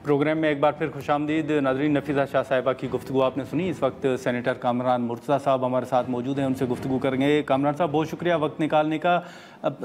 Programme میں ایک بار پھر خوش آمدید ناظرین۔ نفیسہ شاہ صاحبہ کی گفتگو آپ نے سنی۔ اس وقت سینیٹر کامران مرتضیٰ صاحب ہمارے ساتھ موجود ہیں، ان سے گفتگو کریں گے۔ کامران صاحب بہت شکریہ وقت نکالنے کا۔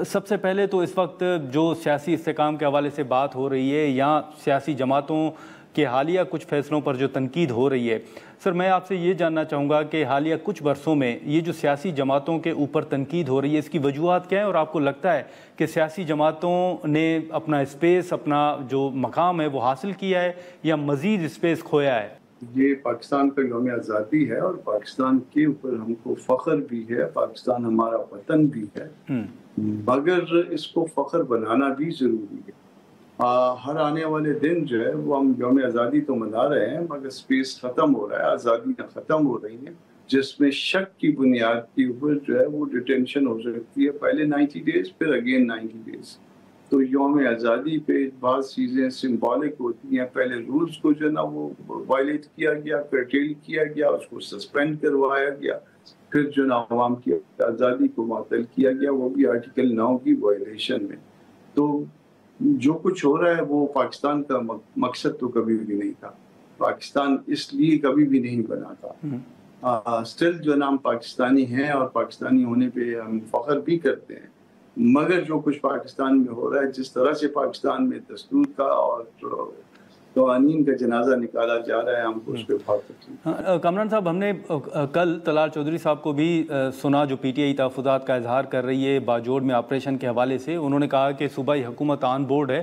سب سے پہلے تو اس وقت جو سیاسی استحکام کے حوالے سے بات ہو رہی ہے یا سیاسی جماعتوں کے حالیہ کچھ فیصلوں پر جو تنقید ہو رہی ہے، سر میں آپ سے یہ جاننا چاہوں گا کہ حالیہ کچھ برسوں میں یہ جو سیاسی جماعتوں کے اوپر تنقید ہو رہی ہے، اس کی وجوہات کیا ہیں؟ اور آپ کو لگتا ہے کہ سیاسی جماعتوں نے اپنا اسپیس، اپنا جو مقام ہے وہ حاصل کیا ہے یا مزید اسپیس کھویا ہے؟ یہ پاکستان کا یوم آزادی ہے اور پاکستان کے اوپر ہم کو فخر بھی ہے، پاکستان ہمارا وطن بھی ہے، مگر اس کو فخر بنانا بھی ضروری ہے۔ ہر آنے والے دن جو ہے وہ ہم یوم آزادی تو منا رہے ہیں، مگر اسپیس ختم ہو رہا ہے، آزادیاں ختم ہو رہی ہیں، جس میں شک کی بنیاد کے اوپر جو ہے وہ ڈیٹینشن ہو سکتی ہے، پہلے 90 ڈیز پھر اگین 90 ڈیز۔ تو یوم آزادی پہ بعض چیزیں سمبولک ہوتی ہیں، پہلے رولز کو جو ہے نا وہ وائلیٹ کیا گیا، کرٹیل کیا گیا، اس کو سسپینڈ کروایا گیا، پھر جو نا عوام کی آزادی کو معطل کیا گیا، وہ بھی آرٹیکل 9 کی وائلیشن میں۔ تو جو کچھ ہو رہا ہے وہ پاکستان کا مقصد تو کبھی بھی نہیں تھا، پاکستان اس لیے کبھی بھی نہیں بنا تھا۔ سٹل جو نا ہم پاکستانی ہیں اور پاکستانی ہونے پہ ہم فخر بھی کرتے ہیں، مگر جو کچھ پاکستان میں ہو رہا ہے، جس طرح سے پاکستان میں دستور کا اور قوانین کا جنازہ نکالا جا رہا ہے، ہم کو اس پہ بہت تکلیف ہے۔ کامران صاحب، ہم نے کل طلال چودھری صاحب کو بھی سنا جو پی ٹی آئی تحفظات کا اظہار کر رہی ہے باجوڑ میں آپریشن کے حوالے سے۔ انہوں نے کہا کہ صوبائی حکومت آن بورڈ ہے۔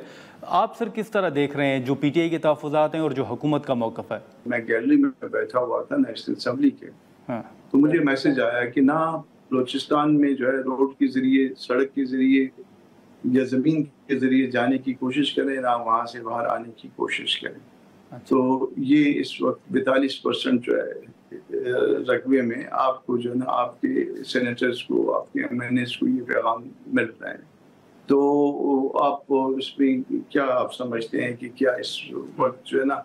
آپ سر کس طرح دیکھ رہے ہیں جو پی ٹی آئی کے تحفظات ہیں اور جو حکومت کا موقف ہے؟ میں گیلری میں بیٹھا ہوا تھا نیشنل اسمبلی کے، تو مجھے میسج آیا کہ نہ بلوچستان میں جو ہے روڈ کے ذریعے، سڑک کے ذریعے یا زمین کے ذریعے جانے کی کوشش کریں، نہ وہاں سے باہر آنے کی کوشش کریں۔ تو یہ اس وقت 42% جو ہے رقبے میں آپ کو جو ہے نا آپ کے سینیٹرز کو، آپ کے ایم این ایز کو یہ پیغام مل رہے ہیں۔ تو آپ اس میں کیا آپ سمجھتے ہیں کہ کیا اس وقت جو ہے نا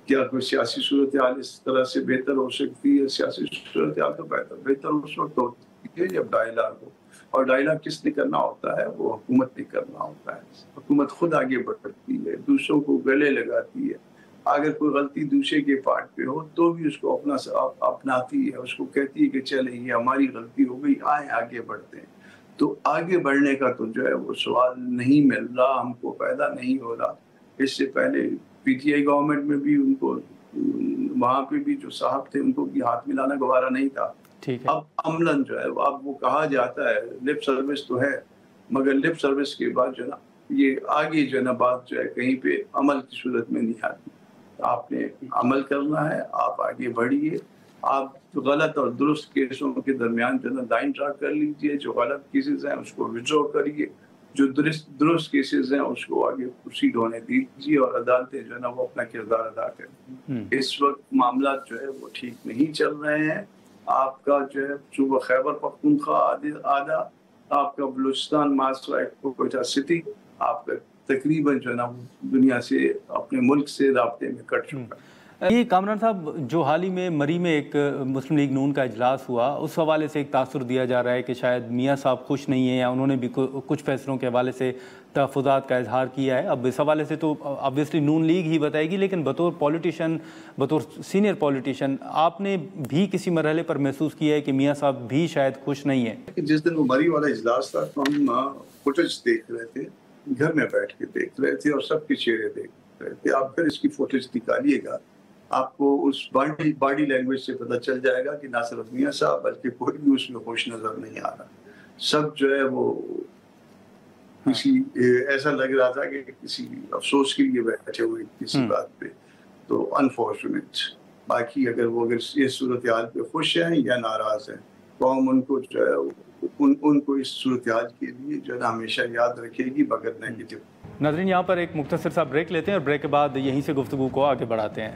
کیا کوئی سیاسی صورتحال اس طرح سے بہتر ہو سکتی ہے؟ سیاسی صورتحال تو بہتر اس وقت ہوتی ہے جب ڈائلاگ ہو، اور ڈائلاگ کس نے کرنا ہوتا ہے؟ وہ حکومت نے کرنا ہوتا ہے۔ حکومت خود آگے بڑھتی ہے، دوسروں کو گلے لگاتی ہے، اگر کوئی غلطی دوسرے کے پارٹ پہ ہو تو بھی اس کو اپناتی ہے، اس کو کہتی ہے کہ چلے یہ ہماری غلطی ہو گئی، آئیں آگے بڑھتے ہیں۔ تو آگے بڑھنے کا تو جو ہے وہ سوال نہیں مل رہا، ہم کو پیدا نہیں ہو رہا۔ اس سے پہلے پی ٹی آئی گورنمنٹ میں بھی ان کو وہاں پہ بھی جو صاحب تھے ان کو بھی ہاتھ ملانا گوارا نہیں تھا۔ اب عملاً جو ہے اب وہ کہا جاتا ہے لپ سروس تو ہے، مگر لپ سروس کے بعد جو ہے نا یہ آگے جو ہے نا بات جو ہے کہیں پہ عمل کی صورت میں نہیں آتی۔ آپ نے عمل کرنا ہے، آپ آگے بڑھیے، آپ غلط اور درست کیسوں کے درمیان جو ہے نا لائن ڈرا کر لیجئے، جو غلط کیسز ہیں اس کو وڈرا کریے، جو درست کیسز ہیں اس کو آگے پروسیڈ ہونے دیجیے، اور عدالتیں جو ہے نا وہ اپنا کردار ادا کریں۔ اس وقت معاملات جو ہے وہ ٹھیک نہیں چل رہے ہیں۔ آپ کا جو ہے صوبہ خیبر پختونخوا آدھا، آپ کا بلوچستان معاشرہ کوئٹہ سٹی، آپ کا تقریباً جو ہے نا دنیا سے اپنے ملک سے رابطے میں کٹ چکا ہے۔ یہ کامران صاحب، جو حال ہی میں مری میں ایک مسلم لیگ نون کا اجلاس ہوا، اس حوالے سے ایک تاثر دیا جا رہا ہے کہ شاید میاں صاحب خوش نہیں ہیں یا انہوں نے بھی کچھ فیصلوں کے حوالے سے تحفظات کا اظہار کیا ہے۔ اب اس حوالے سے تو آبویسلی نون لیگ ہی بتائے گی، لیکن بطور پولیٹیشین، بطور سینئر پولیٹیشین، آپ نے بھی کسی مرحلے پر محسوس کیا ہے کہ میاں صاحب بھی شاید خوش نہیں ہیں؟ جس دن وہ مری والا اجلاس تھا تو ہم فوٹیج دیکھ رہے تھے، گھر میں بیٹھ کے دیکھ رہے تھے اور سب کے چہرے دیکھ رہے تھے۔ آپ پھر اس کی فوٹیج نکالیے گا، آپ کو اس باڈی لینگویج سے پتہ چل جائے گا کہ نہ صرف میاں صاحب بلکہ کوئی بھی اس میں خوش نظر نہیں آ رہا۔ سب جو ہے وہ کسی ایسا لگ رہا تھا کہ کسی افسوس کے لیے بیٹھے ہوئے کسی بات پہ۔ تو انفارچونیٹ، باقی اگر اس صورتحال پہ خوش ہیں یا ناراض ہیں، قوم ان کو جو ہے ان کو اس صورتحال کے لیے جو ہے نا ہمیشہ یاد رکھے گی، بغیر نیگیٹو۔ ناظرین، یہاں پر ایک مختصر سا بریک لیتے ہیں اور بریک کے بعد یہیں سے گفتگو کو آگے بڑھاتے ہیں۔